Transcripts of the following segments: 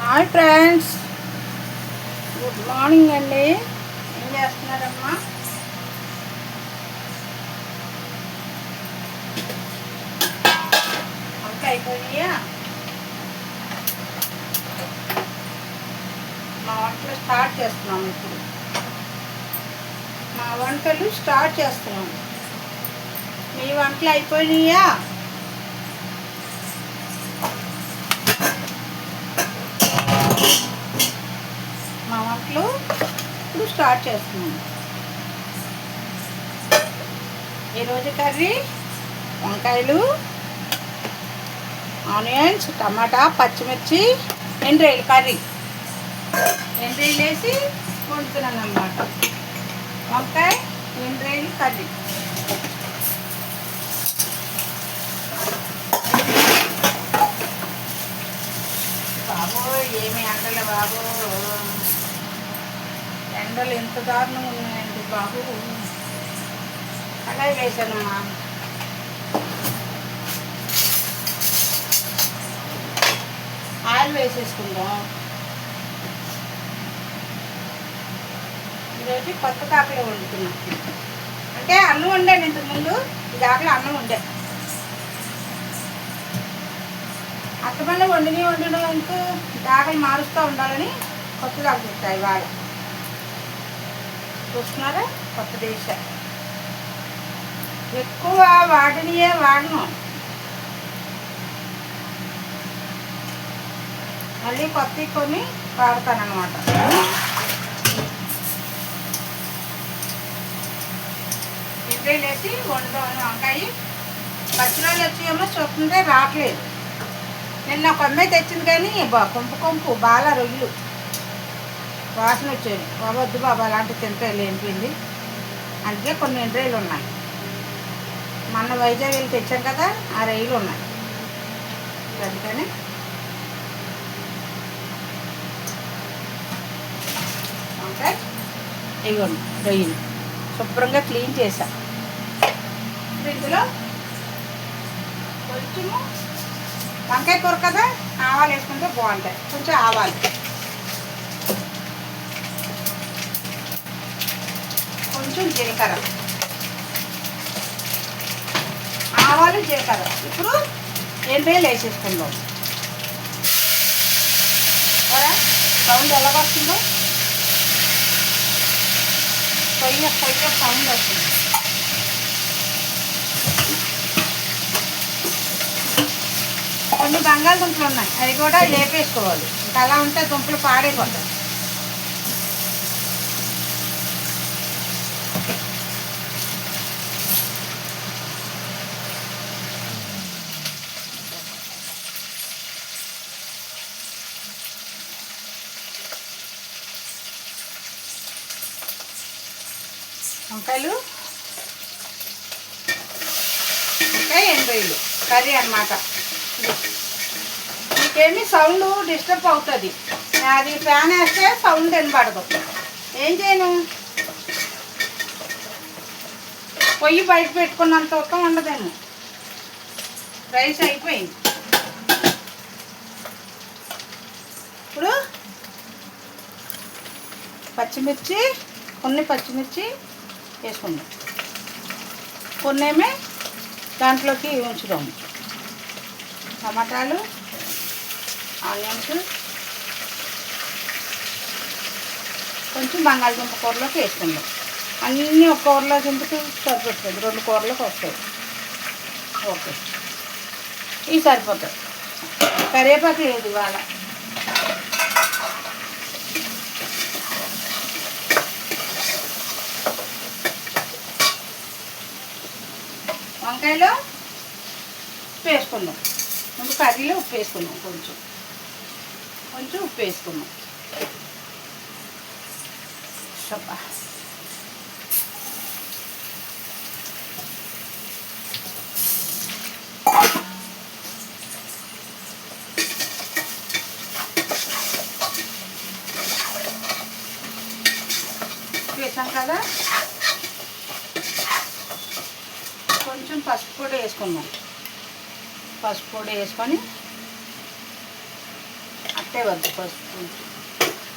Hi friends, good morning అండి. ఏం చేస్తున్నారమ్మా? వంట అయిపోయినాయా? మా వంటలు స్టార్ట్ చేస్తున్నాము ఇప్పుడు. మీ వంటలు అయిపోయినాయా? మా వంటలు ఇప్పుడు స్టార్ట్ చేస్తున్నాము. ఈరోజు కర్రీ వంకాయలు, ఆనియన్స్, టమాటా, పచ్చిమిర్చి, ఎండ్రాయిలు కర్రీ. ఎండ్రాయిలు వేసి వండుతున్నాను అన్నమాట. వంకాయ ఎండ్రాయిలు కర్రీ. బాబు ఏమి ఎండలు బాబు, ఎండలు ఎంత దారుణంగా ఉన్నాయండి బాబు. అలా వేసానమ్మా. ఆయిల్ వేసేసుకుందాం. ఈరోజు కొత్త కాకలే వండుతున్నాం. అంటే అన్నం వండాను ఇంతకుముందు, ఇది ఆకలి అన్నం వండా. అత్తమల్ల వండడం ఇంకూ దాకలు మారుస్తూ ఉండాలని కొత్త దాకలు ఉంటాయి. ఇవాళ చూస్తున్నారా, కొత్త దేశ ఎక్కువ వాడనియే వాడను. మళ్ళీ కొత్త కొని వాడతానమాట. ఎండ్రాయిలు వేసి వండుతాను. వంకాయ పచ్చిరాలు వచ్చేమో చూస్తుంటే రావట్లేదు. నిన్న ఒక అమ్మాయి తెచ్చింది కానీ కొంపు బాగా రొయ్యలు వాసన వచ్చేది. వద్దు బాబా అలాంటి తింటే లేనిపోయింది. అందుకే కొన్ని ఎండ్రాయిలు ఉన్నాయి. మొన్న వైజాగ్ వెళ్ళి తెచ్చాం కదా, ఆ రొయ్యలు ఉన్నాయి. అందుకని వంకాయ ఇవ్వండి. రొయ్యలు శుభ్రంగా క్లీన్ చేసా. ఇందులో కొంచెము వంకాయ కూర కదా, ఆవాలు వేసుకుంటే బాగుంటాయి. కొంచెం ఆవాలు, కొంచెం జీలకర్ర, ఆవాలు జీలకర్ర. ఇప్పుడు ఎండ్రాయిలు వేసేసుకుందాం. సౌండ్ ఎలా వస్తుందో, పొయ్యి సౌండ్ వస్తుంది. కొన్ని బంగాళదుంపలు ఉన్నాయి, అవి కూడా లేపేసుకోవాలి. ఇంకా అలా ఉంటే దుంపలు పాడైపోతాయి. వంకాయలు ఇంకా ఎండ్రాయిలు కర్రీ అన్నమాట. మీకేమి సౌండ్ డిస్టర్బ్ అవుతుంది. అది ఫ్యాన్ వేస్తే సౌండ్ వినపడదు. ఏం చేయను, పొయ్యి బయట పెట్టుకున్నంత ఉత్తమ ఉండదేమో. రైస్ అయిపోయింది. ఇప్పుడు కొన్ని పచ్చిమిర్చి వేసుకుందాం. కొన్నేమే దాంట్లోకి ఉంచుదాము. టమాటాలు, ఆనియన్స్, కొంచెం బంగాళదుంప కూరలోకి వేసుకుందాం. అన్నీ ఒక కూరలో దింపుతూ సరిపోతుంది. 2 కూరలకు వస్తాయి. ఓకే, ఇవి సరిపోతాయి. కరివేపాకు లేదు ఇవాళ. వంకాయలో ఉప్పు వేసుకుందాం. ముందు కర్రీలో ఉప్పు వేసుకుందాం. కొంచెం ఉప్పు వేసుకుందాం. సబ్బా, వేసాం కదా. కొంచెం పసుపు పొడి వేసుకుందాం. పసుపు పొడి వేసుకొని పట్టే వద్దు పసుపు.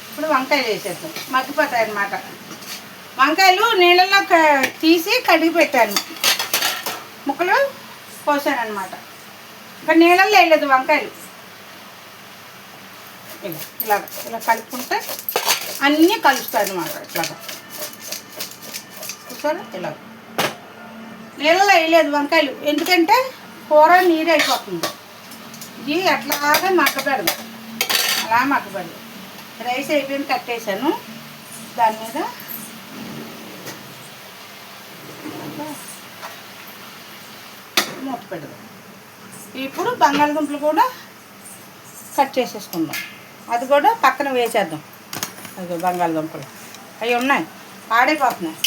ఇప్పుడు వంకాయలు వేసేద్దాం, మగ్గిపోతాయి అన్నమాట. వంకాయలు నీళ్ళల్లో తీసి కడిగి పెట్టాను, ముక్కలు కోసాను అనమాట. ఇంకా నీళ్ళల్లో వేయలేదు వంకాయలు. ఇలా ఇలా కలుపుకుంటే అన్నీ కలుస్తాయి అన్నమాట. ఇట్లాగా చూసారా, ఇలా నీళ్ళలో వేయలేదు వంకాయలు, ఎందుకంటే కూర నీరు అయిపోతుంది. ఇది అట్లాగా మగ్గపెడదాం, అలా మగ్గపెడదాం. రైస్ అయిపోయింది, కట్టేసాను. దాని మీద మూత పెడదాం. ఇప్పుడు బంగాళదుంపలు కూడా కట్ చేసేసుకుందాం, అది కూడా పక్కన వేసేద్దాం. అది బంగాళదుంపలు అవి ఉన్నాయి, ఆడైపోతున్నాయి.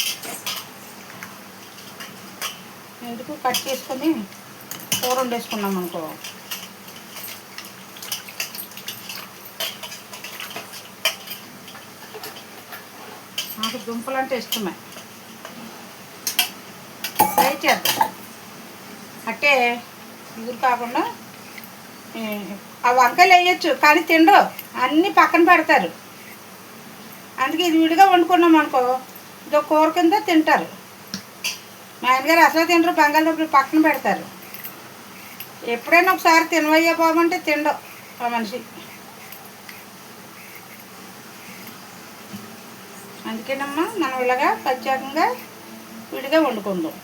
ఎందుకు కట్ చేసుకొని కూర వండేసుకున్నాం అనుకో. నాకు దుంపలు అంటే ఇష్టమే, ఫ్రై చేద్దాం. అంటే ఇగురు కాకుండా ఆ వంకాయలు వేయచ్చు, కానీ తినరు, అన్నీ పక్కన పెడతారు. అందుకే ఇది విడిగా వండుకున్నాం అనుకో, ఇదో కూర కింద తింటారు. మా ఆయనగారు అసలు తినరు, బంగాళదుంపలు పక్కన పెడతారు. ఎప్పుడైనా ఒకసారి తినవయ్యా బాబంటే తినడు ఆ మనిషి. అందుకేనమ్మా మనం ఇలాగా ప్రత్యేకంగా విడిగా వండుకుందాం.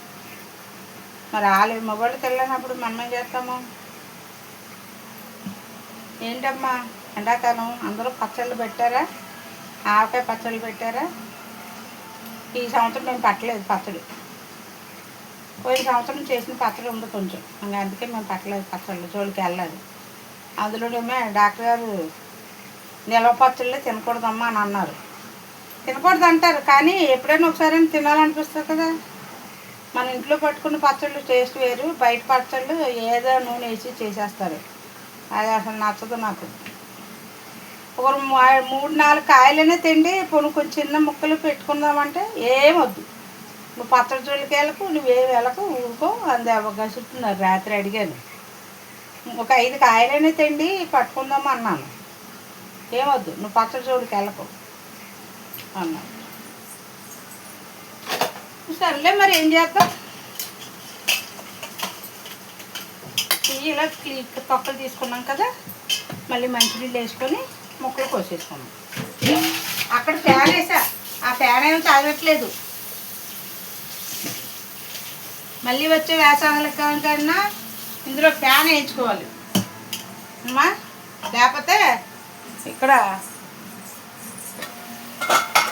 మరి వాళ్ళు మొబైల్ తెల్లనప్పుడు మనం ఏం చేస్తాము? ఏంటమ్మా ఎండాకాలం అందరూ పచ్చళ్ళు పెట్టారా? ఆవకాయ పచ్చళ్ళు పెట్టారా? ఈ సంవత్సరం మేము పట్టలేదు పచ్చడి. పోయిన సంవత్సరం చేసిన పచ్చడి ఉంది కొంచెం, ఇంకా అందుకే మేము పట్టలేదు పచ్చళ్ళు, జోలికి వెళ్ళలేదు. అందులోనేమో డాక్టర్ గారు నిల్వ పచ్చళ్ళే తినకూడదమ్మా అని అన్నారు. తినకూడదు అంటారు, కానీ ఎప్పుడైనా ఒకసారి తినాలనిపిస్తుంది కదా. మన ఇంట్లో పట్టుకున్న పచ్చళ్ళు టేస్ట్ వేరు, బయట పచ్చళ్ళు ఏదో నూనె వేసి చేసేస్తారు, అది అసలు నచ్చదు నాకు. ఒక 3-4 కాయలైనా తిండి, పొను కొంచెం చిన్న ముక్కలు పెట్టుకుందామంటే ఏమొద్దు. నువ్వు పచ్చడి జోలికి వెళ్ళకు, నువ్వేమి వెళ్ళకు, ఊరుకో అందే. గసుతున్నారు రాత్రి అడిగాను, ఒక 5 కాయలైనా తిండి పట్టుకుందాము అన్నాను. ఏమొద్దు, నువ్వు పచ్చడి జోలికి వెళ్ళకు అన్నాను. సర్లే మరి ఏం చేద్దాం. ఇలా తొక్కలు తీసుకున్నాం కదా, మళ్ళీ మంచినీళ్ళు వేసుకొని ముక్కలు కోసేసుకున్నాం. అక్కడ ఫ్యాన్ వేసా, ఆ ఫ్యాన్ ఏమో తాగట్లేదు. మళ్ళీ వచ్చే వేసవికాలం కన్నా ఇందులో ఫ్యాన్ వేయించుకోవాలి అమ్మా, లేకపోతే ఇక్కడ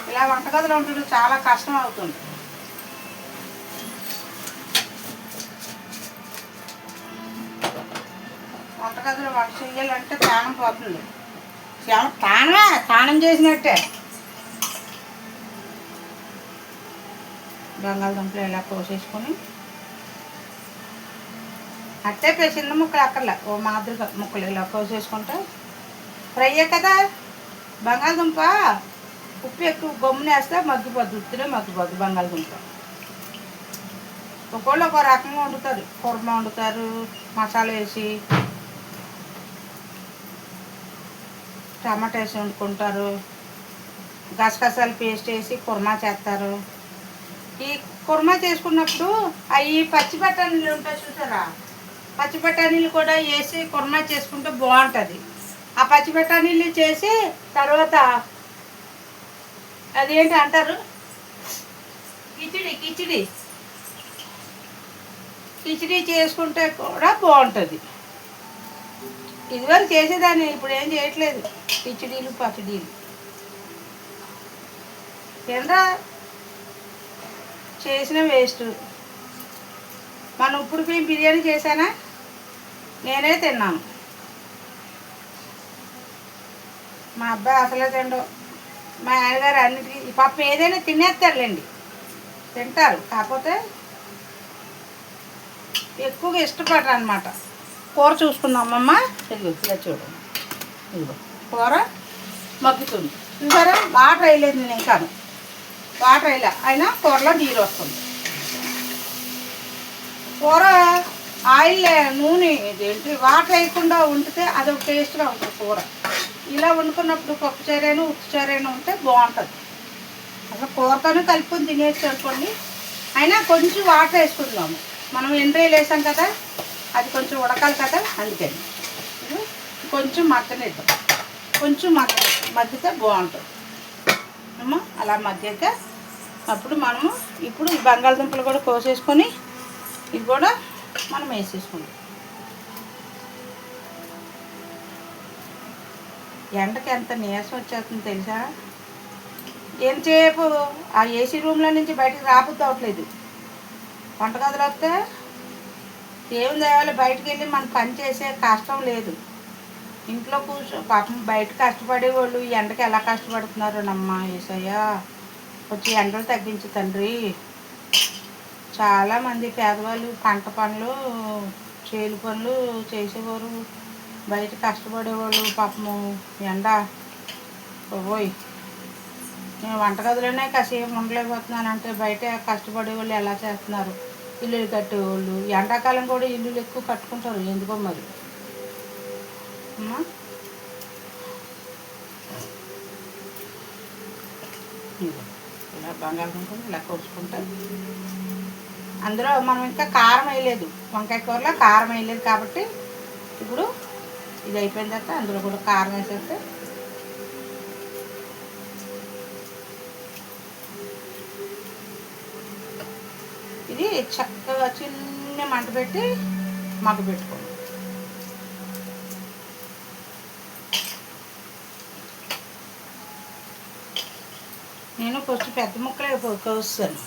ఇలా వంటగదిలో ఉంటుంది చాలా కష్టం అవుతుంది. వంటగదిలో వంట చేయాలంటే ప్రాణం పోతుంది. స్నానం చేసినట్టే. బంగాళదుంపలు ఇలా కోసేసుకొని అట్టే చిన్న ముక్కలు అక్కర్లే, ఓ మాదిరిగా ముక్కలు ఇలా కోసేసుకుంటే ఫ్రైయే కదా. బంగాళదుంప ఉప్పు ఎక్కువ గమ్మునేస్తే మగ్గిపోద్ది, ఉత్తినే మగ్గిపోద్ది బంగాళదుంప. ఒక్కోళ్ళు ఒక రకంగా వండుతారు, కుర్మా వండుతారు మసాలా వేసి, టమాటా వేసి వండుకుంటారు, గసగసాలు పేస్ట్ వేసి కుర్మా చేస్తారు. ఈ కుర్మా చేసుకున్నప్పుడు అవి పచ్చి బఠానీలు ఉంటాయి చూసారా, పచ్చి బఠానీలు కూడా వేసి కుర్మా చేసుకుంటే బాగుంటుంది. ఆ పచ్చి బఠానీలు చేసి తర్వాత అదేంటి అంటారు, కిచిడి చేసుకుంటే కూడా బాగుంటుంది. ఇదివరకు చేసేదాన్ని, ఇప్పుడు ఏం చేయట్లేదు. కిచిడీలు పచ్చడీలు ఏంట్రా చేసిన వేస్ట్. మనం ఇప్పుడు బిర్యానీ చేశానా, నేనే తిన్నాను. మా అబ్బాయి అసలే తిండు, మా ఆయనగారు అన్నిటికీ ఈ పప్పు ఏదైనా తినేస్తారులేండి, తింటారు, కాకపోతే ఎక్కువగా ఇష్టపడరు అనమాట. కూర చూసుకుందామమ్మ, ఇలా చూడు, ఇదిగో కూర మగ్గుతుంది చూసారా. వాటర్ వేయలేదు నేను, ఇంకా వాటర్ వేయలే, అయినా కూరలో నీరు వస్తుంది. కూర ఆయిల్ నూనె ఇదేంటి వాటర్ వేయకుండా ఉంచితే అదొక టేస్ట్గా ఉంటుంది కూర. ఇలా వండుకున్నప్పుడు పప్పుచారైనా ఉప్పుచారైనా ఉంటే బాగుంటుంది. అసలు కూరతోనే కలుపుకొని తినేసి అనుకోండి. అయినా కొంచెం వాటర్ వేసుకుందాము, మనం ఎండ్రాయిలు వేసాం కదా, అది కొంచెం ఉడకాలి కదా, అందుకని కొంచెం మగ్గనిద్దాం. కొంచెం మగ్గితే బాగుంటుంది అమ్మా. అలా మగ్గాక అప్పుడు మనము ఇప్పుడు ఈ బంగాళదుంపలు కూడా కోసేసుకొని ఇవి కూడా మనం వేసేసుకుంటాం. ఎండకి ఎంత నీరసం వచ్చేస్తుంది తెలుసా. ఎంతసేపు ఆ ఏసీ రూమ్లో నుంచి బయటకు రాబుద్ది అవ్వట్లేదు. వంటగదిలో వస్తే దేవుని దేవాలి బయటకు వెళ్ళి మనం పని చేసే కష్టం లేదు. ఇంట్లో కూర్చో పాపం బయట కష్టపడే వాళ్ళు ఈ ఎండకి ఎలా కష్టపడుతున్నారు నమ్మ యేసయ్యా. వచ్చి ఎండలు తగ్గించు తండ్రి. చాలామంది పేదవాళ్ళు పంట పనులు చేలు పనులు చేసేవారు, బయట కష్టపడేవాళ్ళు పాపము ఎండ పోయి. నేను వంటగదిలోనే కాసేపు ఉండలేకపోతున్నానంటే బయట కష్టపడేవాళ్ళు ఎలా చేస్తున్నారు. ఇల్లులు కట్టేవాళ్ళు ఎండాకాలం కూడా ఇల్లులు ఎక్కువ కట్టుకుంటారు ఎందుకో మరి అమ్మా. ఇలా బంగాళదుంపలు ఇలా కోసుకుంటే అందులో మనం ఇంకా కారం వేయలేదు, వంకాయ కూరలో కారం వేయలేదు కాబట్టి ఇప్పుడు ఇది అయిపోయిన తర్వాత అందులో కూడా కారం వేసేస్తే ఇది చక్కగా చిన్న మంట పెట్టి మగ్గ పెట్టుకోండి. నేను కొంచెం పెద్ద ముక్కలే కోస్తాను.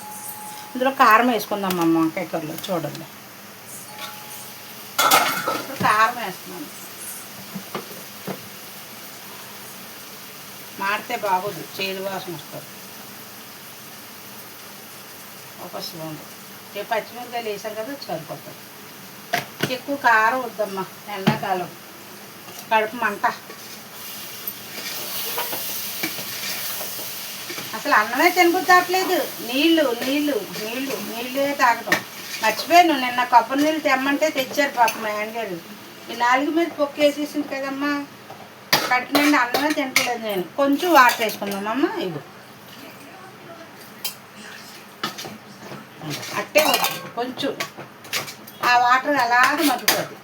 ఇందులో కారం వేసుకుందాం అమ్మ వంకాయ కూరలో. చూడండి ఇప్పుడు కారం వేస్తున్నాను. మాడితే బాగోదు, చేదు వాసన వస్తుంది. ఒక స్పూన్ పచ్చిమిరకాయలు వేసాం కదా సరిపోతుంది. ఎక్కువ కారం వద్దమ్మా ఎండాకాలం కడుపు మంట. అసలు అన్నమే తినబుద్ధి అవ్వట్లేదు. నీళ్ళే తాగటం మర్చిపోయాను. నిన్న కొబ్బరి నీళ్ళు తెమ్మంటే తెచ్చారు పాప మా ఆయనగారు. ఈ 4 మీద పొక్కు వేసేసింది కదమ్మా, కడుపు నిండి అన్నమే తింటలేదు నేను. కొంచెం వాటర్ వేసుకుందామమ్మా. ఇవి అట్టే కొంచెం ఆ వాటర్ అలాగ మగ్గుతుంది.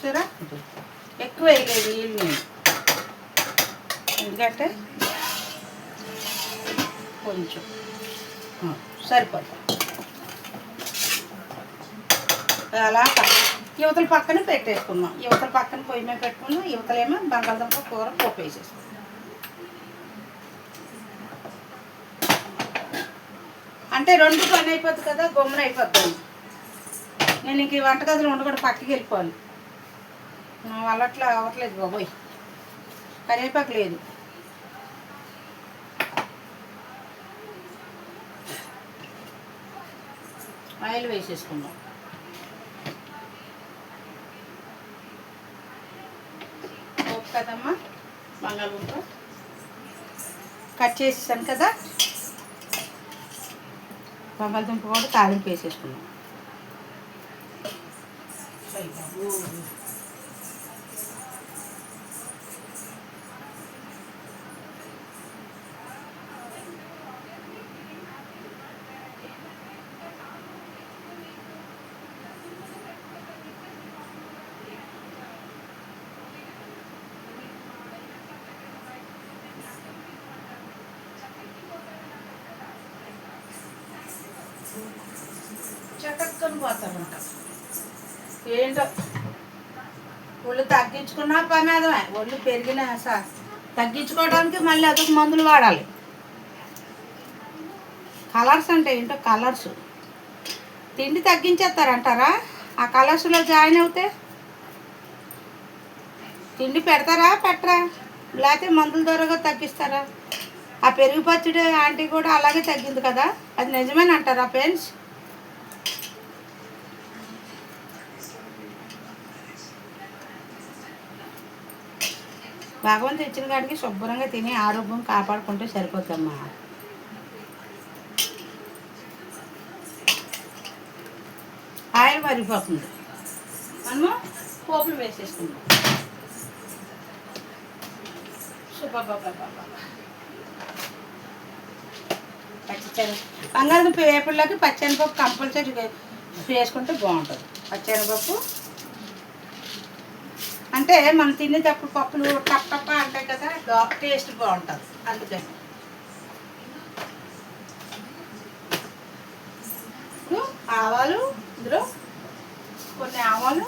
సరే ఎక్కువ వేయలేదు నీళ్ళు నేను, ఎందుకంటే కొంచెం సరిపోతుంది. అలా యువతల పక్కన పెట్టేసుకున్నాం. యువతల పక్కన పొయ్యి మీద పెట్టుకున్నాం. యువతలేమో బంగాళదుంప కూర పోపు వేసేసుకున్నాం. అంటే 2 పని అయిపోద్ది కదా, గమ్మున అయిపోద్ది. నేను ఇంక ఈ వంటగదిలో ఉండకూడదు, పక్కకి వెళ్ళిపోవాలి. వాళ్ళు అట్లా అవ్వట్లేదు బాబోయ్, కరివేపాకు లేదు. ఆయిల్ వేసేసుకుందాం. పోపు కదమ్మా, బంగాళదుంప కట్ చేసేసాను కదా, బంగాళదుంప కూడా తాలింపు వేసేసుకున్నాం. చటక్కని పోతామంట. ఏంటో ఒళ్ళు తగ్గించుకున్నా ప్రమాదమే. ఒళ్ళు పెరిగిన తగ్గించుకోవడానికి మళ్ళీ అదొక మందులు వాడాలి. కలర్స్ అంటే ఏంటో కలర్స్ తిండి తగ్గించేస్తారంటారా? ఆ కలర్స్లో జాయిన్ అవుతే తిండి పెడతారా పెట్టరా, లేకపోతే మందుల ద్వారాగా తగ్గిస్తారా? ఆ పెరుగు పచ్చడి ఆంటీ కూడా అలాగే తగ్గింది కదా, అది నిజమేనంటారా ఫ్రెండ్స్? భగవంతుడు ఇచ్చిన కాడికి శుభ్రంగా తిని ఆరోగ్యం కాపాడుకుంటే సరిపోద్దమ్మా. ఆయిల్ మరిగిపోతుంది, మనము పోపులు వేసేసుకుందాం. బంగాళదుంప వేపుల్లోకి పచ్చెనపప్పు కంపల్సరీ వేసుకుంటే బాగుంటుంది. పచ్చెనపప్పు అంటే మనం తినేటప్పుడు పప్పులు టప్ టప్ప అంటాయి కదా, టేస్ట్ బాగుంటుంది. అందుకని ఇప్పుడు ఆవాలు, ఇందులో కొన్ని ఆవాలు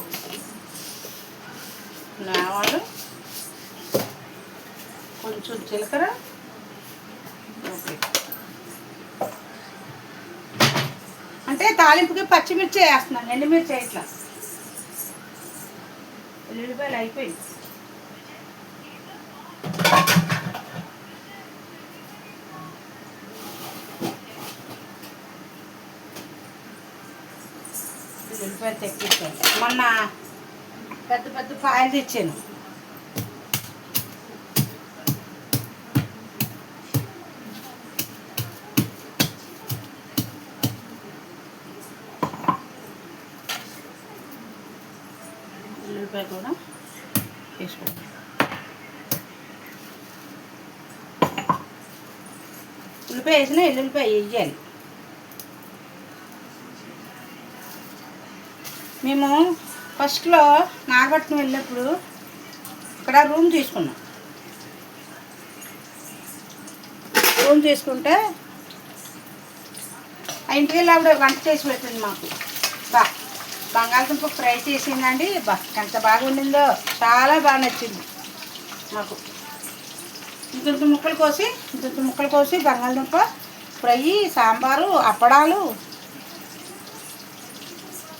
కొంచెం జీలకర్ర, అంటే తాలింపుకి పచ్చిమిర్చి వేస్తున్నాను, ఎండుమిర్చి ఇట్లా. ఉల్లిపాయలు అయిపోయింది. ఉల్లిపాయలు తెప్పించాను, మొన్న పెద్ద పెద్ద పాయలు తెచ్చాను. ఉల్లిపాయ కూడా వేసుకోండి. ఉల్లిపాయ వేసినా ఎల్లుల్లిపాయ వేయాలి. మేము ఫస్ట్లో నాగపట్నం వెళ్ళినప్పుడు ఇక్కడ రూమ్ తీసుకుంటే ఆ ఇంటికి వెళ్ళి ఆవిడ వంట చేసి పెట్టింది మాకు. బంగాళదుంప ఫ్రై చేసిందండి. ఎంత బాగా ఉండిందో, చాలా బాగా నచ్చింది మాకు. ఇంత ముక్కలు కోసి బంగాళదుంప ఫ్రై, సాంబారు, అప్పడాలు.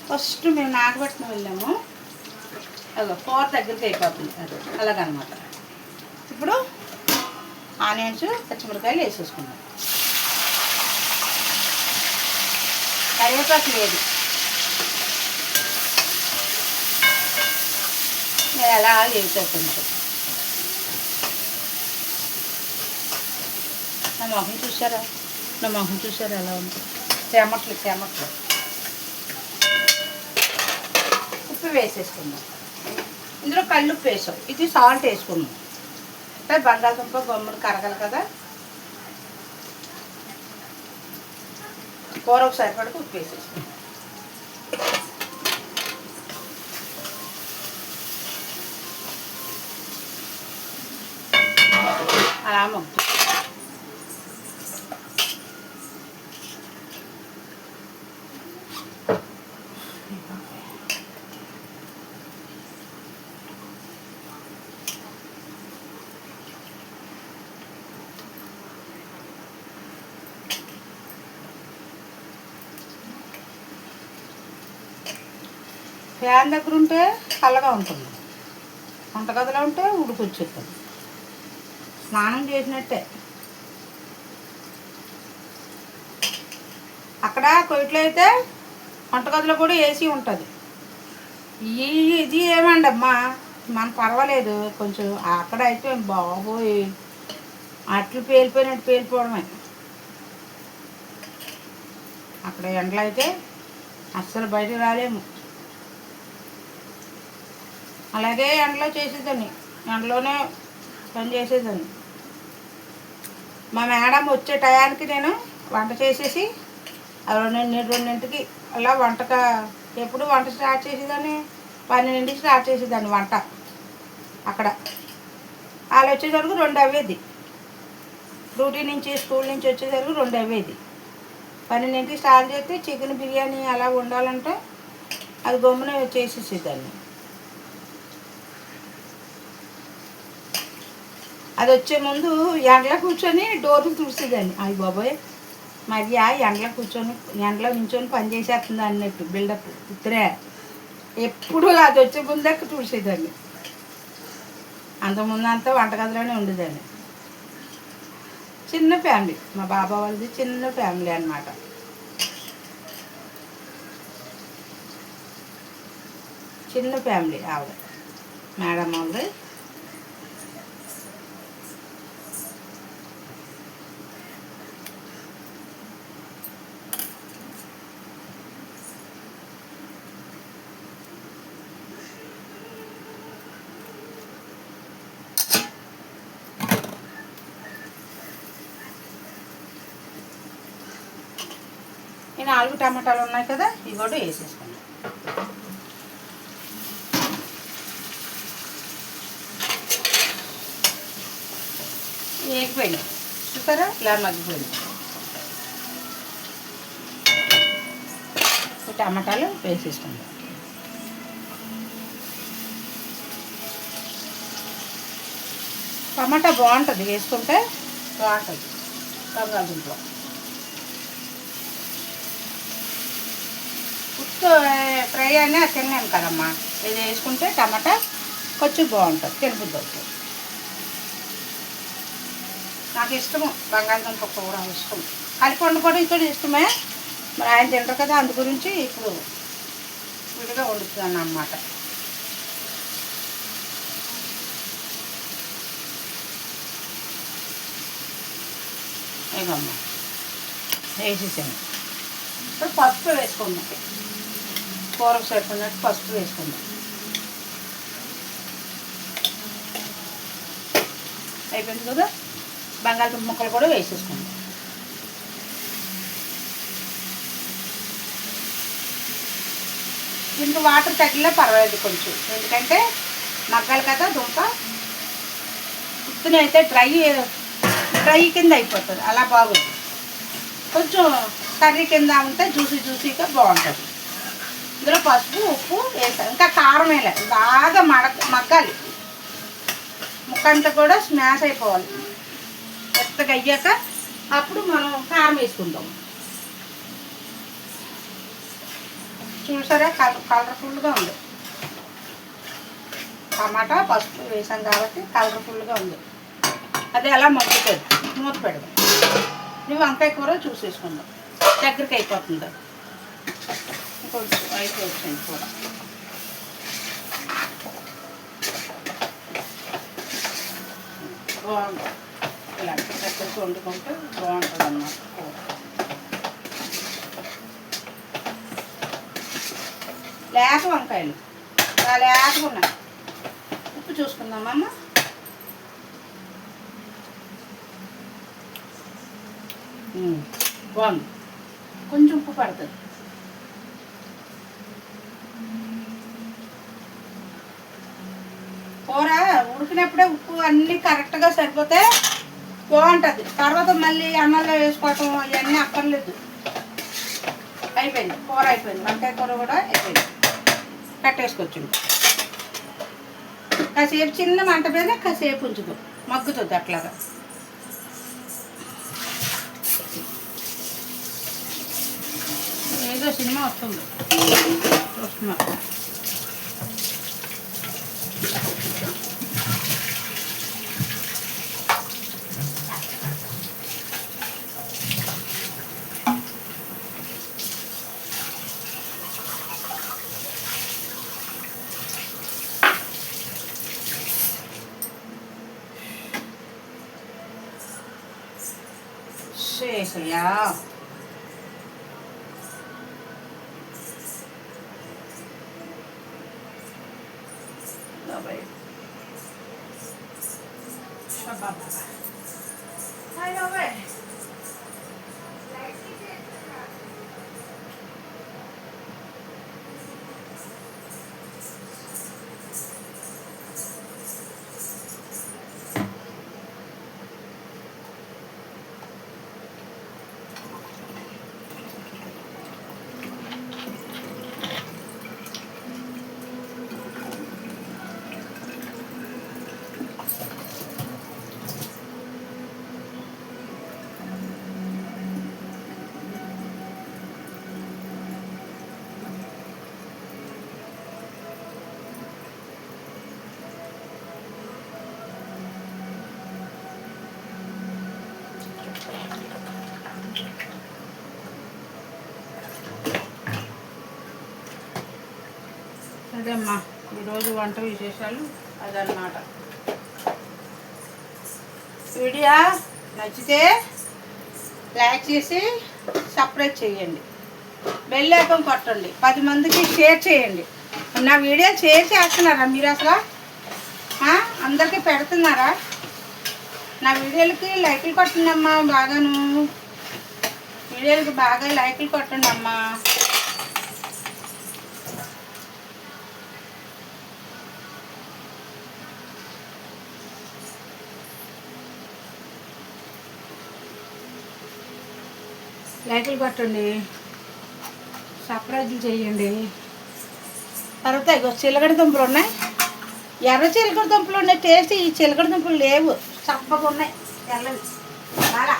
ఫస్ట్ మేము నాగపట్నం వెళ్ళాము, అదో 4 దగ్గరికి అయిపోతుంది అది, అలాగనమాట. ఇప్పుడు ఆనియన్స్, పచ్చిమిరకాయలు వేసేసుకున్నాం. కరివేపాకు లేదు, ఎలా వేగుతుంది కొంచెం. నా మొహం చూసారా ఎలా ఉంటుంది? చెమట్లు. ఉప్పు వేసేసుకున్నాం. ఇందులో కల్లుప్పు వేసాం, ఇది సాల్ట్ వేసుకున్నాం. అంటే బంగాళదుంప గమ్మును కరగలు కదా, కూర ఒకసారి పడితే ఉప్పు వేసేసుకున్నాం. అలా మొగ్గు ఫ్యాన్ దగ్గర ఉంటే చల్లగా ఉంటుంది, వంటగదిలో ఉంటే ఉడికొచ్చేస్తుంది. స్నానం చేసినట్టే. అక్కడ కొయిట్లో అయితే వంటగదిలో కూడా ఏసీ ఉంటుంది. ఇది ఏమండి అమ్మా, మనకు పర్వాలేదు కొంచెం. అక్కడ అయితే బాబోయ్, అట్లు పేలిపోవడమే. అక్కడ ఎండలో అయితే అస్సలు బయటకు రాలేము. అలాగే ఎండలో చేసేదాన్ని, ఎండలోనే పని చేసేదాన్ని. మా మేడం వచ్చే టయానికి నేను వంట చేసేసి 2:30 అలా ఎప్పుడు వంట స్టార్ట్ చేసేదాన్ని, 12 స్టార్ట్ చేసేదాన్ని వంట. అక్కడ వాళ్ళు వచ్చేసరికి 2 అవ్వేది. డ్యూటీ నుంచి, స్కూల్ నుంచి వచ్చేసరికి 2 అవ్వేది. 12 స్టార్ట్ చేస్తే చికెన్ బిర్యానీ అలా వండాలంటే అది గమ్మున చేసేసేదాన్ని. అది వచ్చే ముందు ఎండలో కూర్చొని డోర్లు తుడిసేదాన్ని. అయ్యి బాబోయ్, మరి ఎండలో నించొని పని చేసేస్తుంది అన్నట్టు బిల్డప్ ఇద్దరే. ఎప్పుడు అది వచ్చే ముందక్క తుడిసేదాన్ని. అంతకుముందంతా వంటగదిలోనే ఉండేదాన్ని. చిన్న ఫ్యామిలీ, మా బాబా వాళ్ళది చిన్న ఫ్యామిలీ అన్నమాట. చిన్న ఫ్యామిలీ ఆవిడ, మేడం వాళ్ళది. ఈ 4 టమాటాలు ఉన్నాయి కదా, ఇవి కూడా వేసేసుకున్నాం. వేగిపోయింది చూసారా, ఇలా మగ్గిపోయింది. ఈ టమాటాలు వేసేసుకుందాం. టమాటా బాగుంటుంది, వేసుకుంటే బాగుంటుంది బంగాళదుంపలో. ఉత్తు ఫ్రై అయినా తిన్నాను కదమ్మా, ఇది వేసుకుంటే టమాటా కొంచెం బాగుంటుంది, తినబుద్ధి అవుతుంది. నాకు ఇష్టము బంగాళదుంప కూర, ఇష్టం. కలిపి వండుకోవడం ఇక్కడ ఇష్టమే, మరి ఆయన తింటారు కదా, అందు గురించి ఇప్పుడు విడిగా వండుతున్నాను అన్నమాట. ఇవమ్మా వేసేసాను. ఇప్పుడు పసుపు వేసుకుందాం, కూరకు సరిపడినట్టు పసుపు వేసుకుందాం. అయిపోయింది కదా, బంగాళదుంప ముక్కలు కూడా వేసేసుకుందాం. ఇంత వాటర్ తగిలినా పర్వాలేదు కొంచెం, ఎందుకంటే మగ్గాలి కదా దుంప. ఉత్తునైతే డ్రై కింద అయిపోతుంది, అలా బాగుంది. కొంచెం కర్రీ కింద ఉంటే జ్యూసీగా బాగుంటుంది. ఇందులో పసుపు ఉప్పు వేసాను, ఇంకా కారం వేయాలి. బాగా మగ్గాలి, ముక్కంతా కూడా స్మాష్ అయిపోవాలి. మెత్తగా అయ్యాక అప్పుడు మనం కారం వేసుకుందాం. చూసారా, కలర్ఫుల్గా ఉంది. టమాటా పసుపు వేసాం కాబట్టి కలర్ఫుల్గా ఉంది. అది ఎలా మగ్గుతుంది, మూత పెడదాం. నువ్వు వంకాయ కూర చూసేసుకుందాం, దగ్గరికి అయిపోతుంది. ఇంకొంచెం అయిపోయింది కూర. బాగుంటుంది, ఇలా దగ్గరికి వండుకుంటే బాగుంటుంది అన్నమాట కూర. లేత వంకాయలు లేతగా ఉన్నాయి. ఉప్పు చూసుకుందామమ్మ. బాగుంది, కొంచెం ఉప్పు పడుతుంది. కూర ఉడికినప్పుడే ఉప్పు అన్నీ కరెక్ట్గా సరిపోతే బాగుంటుంది. తర్వాత మళ్ళీ అన్నంలో వేసుకోవటం అవన్నీ అక్కర్లేదు. అయిపోయింది కూర, అయిపోయింది. వంకాయ కూర కూడా అయిపోయింది. కట్టేసుకొచ్చింది. కాసేపు చిన్న మంట మీద కాసేపు ఉంచుదు, మగ్గుతుంది అట్లాగా. ఏదో సినిమా వస్తుంది, చూస్తున్నా. చేసయ్యా అదేమ్మా ఈరోజు వంట విశేషాలు అదన్నమాట. వీడియో నచ్చితే లైక్ చేసి సబ్స్క్రైబ్ చేయండి, బెల్ ఐకాన్ కొట్టండి, 10 మందికి షేర్ చేయండి. నా వీడియో షేర్ చేస్తున్నారా మీరు? అసలు అందరికీ పెడుతున్నారా? నా వీడియోలకి లైక్లు కొట్టండమ్మా బాగాను. వీడియోకి బాగా లైక్లు కొట్టండి అమ్మా. లైక్లు కొట్టండి, సబ్స్క్రైబ్ చేయండి. తర్వాత ఇగో చిలకడ దుంపలు ఉన్నాయి, ఎర్ర చిలకడ దుంపలు ఉన్నాయి. టేస్ట్ ఈ చిలకడ దుంపలు లేవు, చప్పగా ఉన్నాయి తెల్లవి. బాగా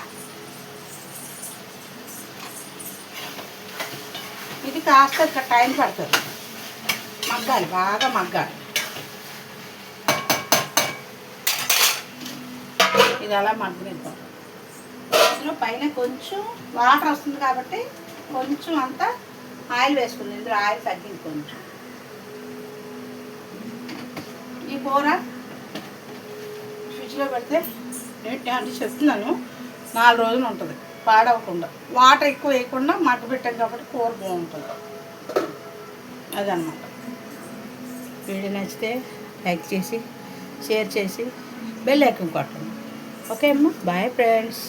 ఇది కాస్త ఇక్కడ టైం పడుతుంది, మగ్గాలి, బాగా మగ్గాలి. ఇది అలా మగ్గనిద్దాం. ఇందులో పైన కొంచెం వాటర్ వస్తుంది కాబట్టి కొంచెం అంతా ఆయిల్ వేసుకుంది. ఇందులో ఆయిల్ తగ్గింది కొంచెం. ఈ కూర ఫ్రిడ్జ్లో పెడితే ఏంటి అంటే చెప్తున్నాను, 4 రోజులు ఉంటుంది పాడవకుండా. వాటర్ ఎక్కువ వేయకుండా మగ్గ పెట్టాం కాబట్టి కూర బాగుంటుంది. అదనమాట. వీడియో నచ్చితే లైక్ చేసి షేర్ చేసి బెల్ ఐకాన్ కొట్టండి. ఓకే అమ్మ, బాయ్ ఫ్రెండ్స్.